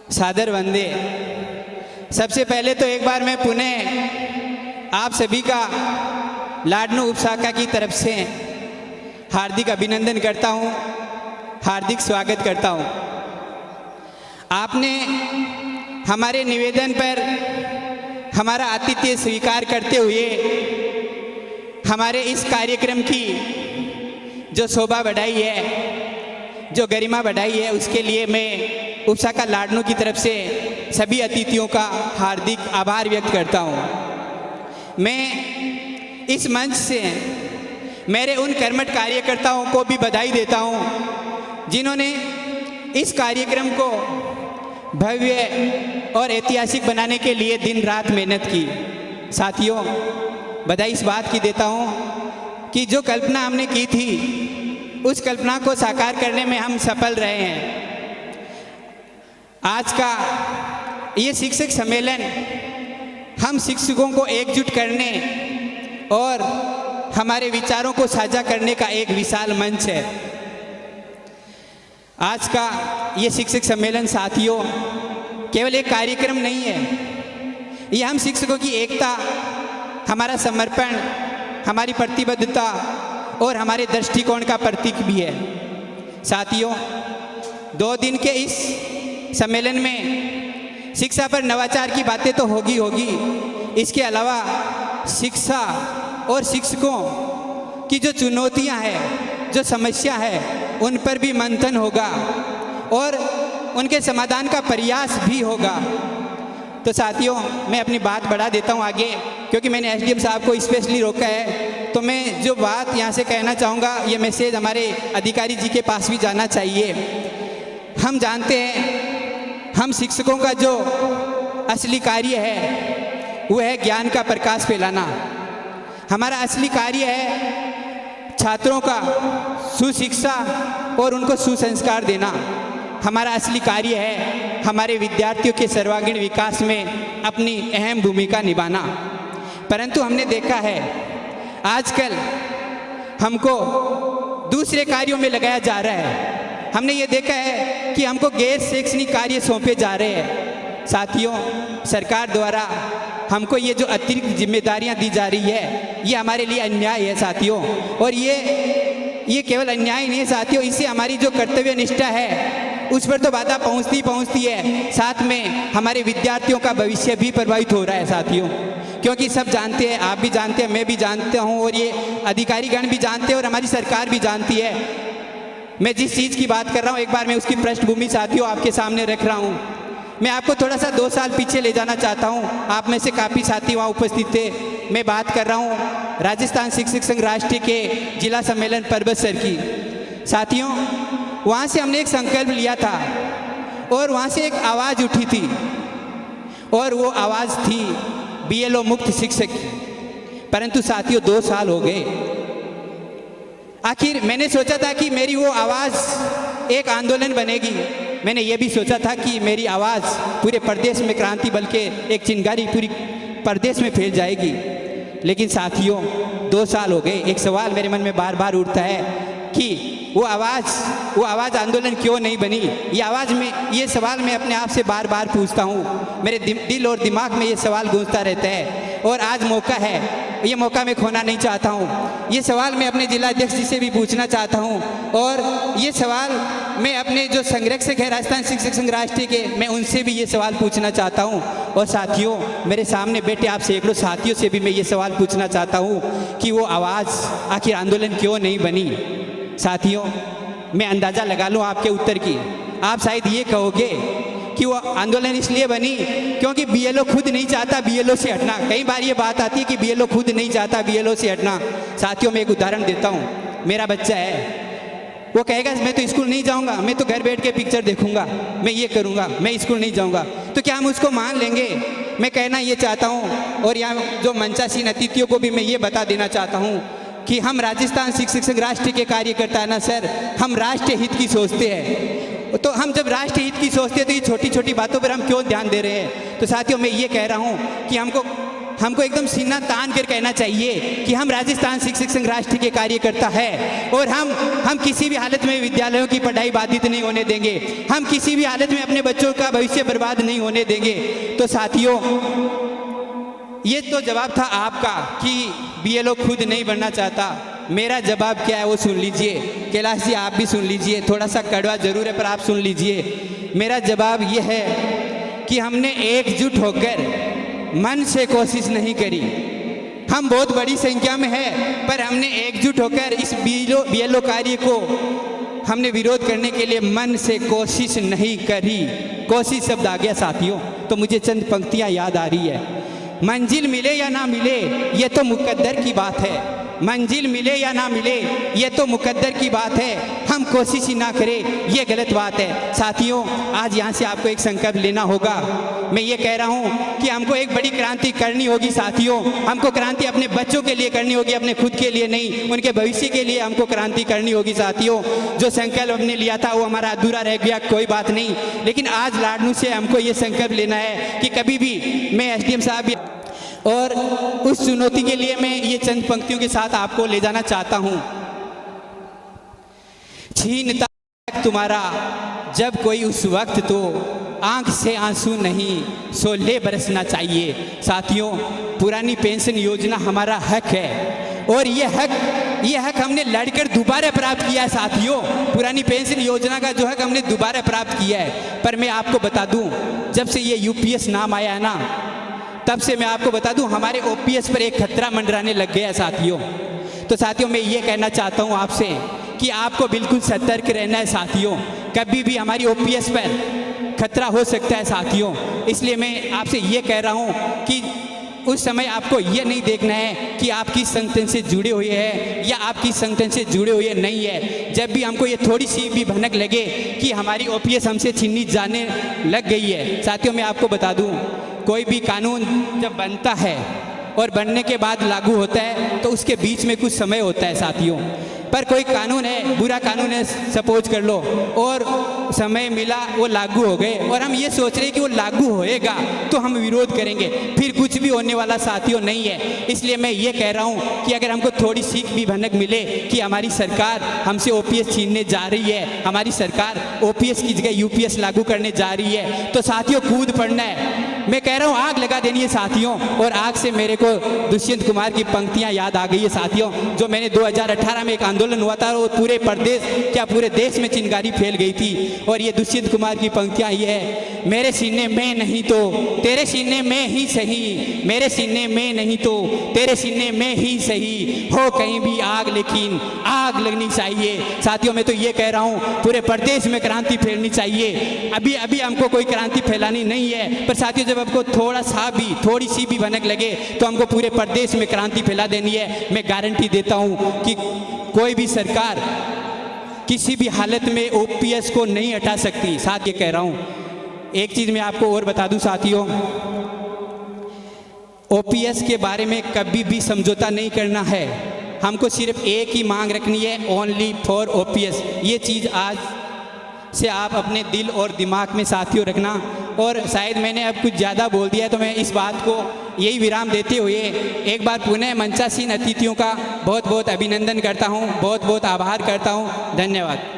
सादर वंदे। सबसे पहले तो एक बार मैं पुनः आप सभी का लाडनू उपशाखा की तरफ से हार्दिक अभिनंदन करता हूँ, हार्दिक स्वागत करता हूँ। आपने हमारे निवेदन पर हमारा आतिथ्य स्वीकार करते हुए हमारे इस कार्यक्रम की जो शोभा बढ़ाई है, जो गरिमा बढ़ाई है, उसके लिए मैं उपशाखा लाडनू की तरफ से सभी अतिथियों का हार्दिक आभार व्यक्त करता हूँ। मैं इस मंच से मेरे उन कर्मठ कार्यकर्ताओं को भी बधाई देता हूँ जिन्होंने इस कार्यक्रम को भव्य और ऐतिहासिक बनाने के लिए दिन रात मेहनत की। साथियों, बधाई इस बात की देता हूँ कि जो कल्पना हमने की थी उस कल्पना को साकार करने में हम सफल रहे हैं। आज का ये शिक्षक सम्मेलन हम शिक्षकों को एकजुट करने और हमारे विचारों को साझा करने का एक विशाल मंच है। आज का ये शिक्षक सम्मेलन साथियों केवल एक कार्यक्रम नहीं है, ये हम शिक्षकों की एकता, हमारा समर्पण, हमारी प्रतिबद्धता और हमारे दृष्टिकोण का प्रतीक भी है। साथियों, 2 दिन के इस सम्मेलन में शिक्षा पर नवाचार की बातें तो होगी, इसके अलावा शिक्षा और शिक्षकों की जो चुनौतियां हैं, जो समस्या है, उन पर भी मंथन होगा और उनके समाधान का प्रयास भी होगा। तो साथियों, मैं अपनी बात बढ़ा देता हूं आगे, क्योंकि मैंने एसडीएम साहब को स्पेशली रोका है। तो मैं जो बात यहां से कहना चाहूँगा, ये मैसेज हमारे अधिकारी जी के पास भी जाना चाहिए। हम जानते हैं हम शिक्षकों का जो असली कार्य है वो है ज्ञान का प्रकाश फैलाना। हमारा असली कार्य है छात्रों का सुशिक्षा और उनको सुसंस्कार देना। हमारा असली कार्य है हमारे विद्यार्थियों के सर्वांगीण विकास में अपनी अहम भूमिका निभाना। परंतु हमने देखा है आजकल हमको दूसरे कार्यों में लगाया जा रहा है। हमने ये देखा है कि हमको गैर शैक्षणिक कार्य सौंपे जा रहे हैं। साथियों, सरकार द्वारा हमको ये जो अतिरिक्त जिम्मेदारियां दी जा रही है, ये हमारे लिए अन्याय है साथियों। और ये केवल अन्याय नहीं है साथियों, इससे हमारी जो कर्तव्य निष्ठा है उस पर तो बाधा पहुंचती है, साथ में हमारे विद्यार्थियों का भविष्य भी प्रभावित हो रहा है साथियों। क्योंकि सब जानते हैं, आप भी जानते हैं, मैं भी जानता हूँ और ये अधिकारीगण भी जानते हैं और हमारी सरकार भी जानती है। मैं जिस चीज़ की बात कर रहा हूँ, एक बार मैं उसकी पृष्ठभूमि साथियों आपके सामने रख रहा हूँ। मैं आपको थोड़ा सा 2 साल पीछे ले जाना चाहता हूँ। आप में से काफ़ी साथी वहाँ उपस्थित थे। मैं बात कर रहा हूँ राजस्थान शिक्षक संघ राष्ट्रीय के जिला सम्मेलन परबतसर की। साथियों, वहाँ से हमने एक संकल्प लिया था और वहाँ से एक आवाज़ उठी थी और वो आवाज़ थी बीएलओ मुक्त शिक्षक की। परंतु साथियों, 2 साल हो गए। आखिर मैंने सोचा था कि मेरी वो आवाज़ एक आंदोलन बनेगी। मैंने ये भी सोचा था कि मेरी आवाज़ पूरे प्रदेश में क्रांति, बल्कि एक चिंगारी पूरी प्रदेश में फैल जाएगी। लेकिन साथियों, 2 साल हो गए। एक सवाल मेरे मन में बार बार उठता है कि वो आवाज़ आंदोलन क्यों नहीं बनी। ये सवाल मैं अपने आप से बार बार पूछता हूँ। मेरे दिल और दिमाग में ये सवाल गूंजता रहता है और आज मौका है, ये मौका मैं खोना नहीं चाहता हूँ। ये सवाल मैं अपने जिलाध्यक्ष जी से भी पूछना चाहता हूँ और ये सवाल मैं अपने जो संरक्षक है राजस्थान शिक्षक संघ राष्ट्रीय के, मैं उनसे भी ये सवाल पूछना चाहता हूँ। और साथियों, मेरे सामने बैठे आप सैकड़ों साथियों से भी मैं ये सवाल पूछना चाहता हूँ कि वो आवाज़ आखिर आंदोलन क्यों नहीं बनी। साथियों, मैं अंदाज़ा लगा लूँ आपके उत्तर की। आप शायद ये कहोगे कि वो आंदोलन इसलिए बनी क्योंकि बीएलओ खुद नहीं चाहता बीएलओ से हटना। कई बार ये बात आती है कि बीएलओ खुद नहीं चाहता बीएलओ से हटना। साथियों, मैं एक उदाहरण देता हूँ। मेरा बच्चा है, वो कहेगा मैं तो स्कूल नहीं जाऊँगा, मैं तो घर बैठ के पिक्चर देखूँगा, मैं ये करूँगा, मैं स्कूल नहीं जाऊँगा। तो क्या हम उसको मान लेंगे? मैं कहना ये चाहता हूँ और यहाँ जो मंचासीन अतिथियों को भी मैं ये बता देना चाहता हूँ कि हम राजस्थान शिक्षक संघ राष्ट्रीय के कार्यकर्ता है ना सर, हम राष्ट्रीय हित की सोचते हैं। तो हम जब राष्ट्रीय हित की सोचते हैं तो ये छोटी छोटी बातों पर हम क्यों ध्यान दे रहे हैं। तो साथियों, मैं ये कह रहा हूँ कि हमको हमको एकदम सीना तान कर कहना चाहिए कि हम राजस्थान शिक्षक संघ राष्ट्र के कार्यकर्ता है और हम किसी भी हालत में विद्यालयों की पढ़ाई बाधित नहीं होने देंगे, हम किसी भी हालत में अपने बच्चों का भविष्य बर्बाद नहीं होने देंगे। तो साथियों, ये तो जवाब था आपका कि बीएलओ खुद नहीं बनना चाहता। मेरा जवाब क्या है वो सुन लीजिए। कैलाश जी आप भी सुन लीजिए, थोड़ा सा कड़वा जरूर है पर आप सुन लीजिए। मेरा जवाब ये है कि हमने एकजुट होकर मन से कोशिश नहीं करी। हम बहुत बड़ी संख्या में हैं पर हमने एकजुट होकर इस बीएलओ कार्य को हमने विरोध करने के लिए मन से कोशिश नहीं करी। कोशिश शब्द आ गया साथियों तो मुझे चंद पंक्तियां याद आ रही है। मंजिल मिले या ना मिले ये तो मुकद्दर की बात है, मंजिल मिले या ना मिले ये तो मुकद्दर की बात है, हम कोशिश ही ना करें ये गलत बात है। साथियों, आज यहाँ से आपको एक संकल्प लेना होगा। मैं ये कह रहा हूँ कि हमको एक बड़ी क्रांति करनी होगी साथियों। हमको क्रांति अपने बच्चों के लिए करनी होगी, अपने खुद के लिए नहीं, उनके भविष्य के लिए हमको क्रांति करनी होगी साथियों। जो संकल्प हमने लिया था वो हमारा अधूरा रह गया, कोई बात नहीं, लेकिन आज लाडनू से हमको ये संकल्प लेना है कि कभी भी मैं एसडीएम साहब और उस चुनौती के लिए मैं ये चंद पंक्तियों के साथ आपको ले जाना चाहता हूँ। छीनता तुम्हारा जब कोई उस वक्त तो आंख से आंसू नहीं सोले बरसना चाहिए। साथियों, पुरानी पेंशन योजना हमारा हक है और ये हक हमने लड़कर दोबारा प्राप्त किया है साथियों। पुरानी पेंशन योजना का जो हक हमने दोबारा प्राप्त किया है। पर मैं आपको बता दूं, जब से ये यूपीएस नाम आया है ना, तब से मैं आपको बता दूं हमारे ओपीएस पर एक खतरा मंडराने लग गया साथियों। तो साथियों, मैं ये कहना चाहता हूं आपसे कि आपको बिल्कुल सतर्क रहना है साथियों। कभी भी हमारी ओपीएस पर खतरा हो सकता है साथियों। इसलिए मैं आपसे ये कह रहा हूं कि उस समय आपको ये नहीं देखना है कि आप किस संगठन से जुड़े हुए हैं या आप किस संगठन से जुड़े हुए नहीं है। जब भी हमको ये थोड़ी सी भी भनक लगे कि हमारी ओपीएस हमसे छीननी जाने लग गई है, साथियों मैं आपको बता दूं, कोई भी कानून जब बनता है और बनने के बाद लागू होता है तो उसके बीच में कुछ समय होता है साथियों। पर कोई कानून है, बुरा कानून है सपोज कर लो, और समय मिला वो लागू हो गए और हम ये सोच रहे हैं कि वो लागू होएगा तो हम विरोध करेंगे, फिर कुछ भी होने वाला साथियों नहीं है। इसलिए मैं ये कह रहा हूँ कि अगर हमको थोड़ी सीख भी भनक मिले कि हमारी सरकार हमसे ओपीएस छीनने जा रही है, हमारी सरकार ओपीएस की जगह यूपीएस लागू करने जा रही है, तो साथियों कूद पड़ना है। मैं कह रहा हूँ आग लगा देनी है साथियों। और आग से मेरे को दुष्यंत कुमार की पंक्तियाँ याद आ गई है साथियों, जो मैंने 2018 में एक आंदोलन हुआ था और पूरे प्रदेश क्या पूरे देश में चिंगारी फैल गई थी। और ये दुष्यंत कुमार की पंक्तियाँ ये है, मेरे सीने में नहीं तो तेरे सीने में ही सही, मेरे सीने में नहीं तो तेरे सीने में ही सही, हो कहीं भी आग लेकिन आग लगनी चाहिए। साथियों मैं तो ये कह रहा हूँ पूरे प्रदेश में क्रांति फैलनी चाहिए। अभी हमको कोई क्रांति फैलानी नहीं है, पर साथियों जब आपको थोड़ी सी भी भनक लगे तो हमको पूरे प्रदेश में क्रांति फैला देनी है। मैं गारंटी देता हूँ कि कोई भी सरकार किसी भी हालत में ओपीएस को नहीं हटा सकती। साथ ये कह रहा हूँ, एक चीज़ मैं आपको और बता दूं साथियों, ओपीएस के बारे में कभी भी समझौता नहीं करना है। हमको सिर्फ एक ही मांग रखनी है, ओनली फॉर ओपीएस। ये चीज़ आज से आप अपने दिल और दिमाग में साथियों रखना। और शायद मैंने अब कुछ ज़्यादा बोल दिया है तो मैं इस बात को यही विराम देते हुए एक बार पुनः मंचासीन अतिथियों का बहुत बहुत अभिनंदन करता हूँ, बहुत बहुत आभार करता हूँ। धन्यवाद।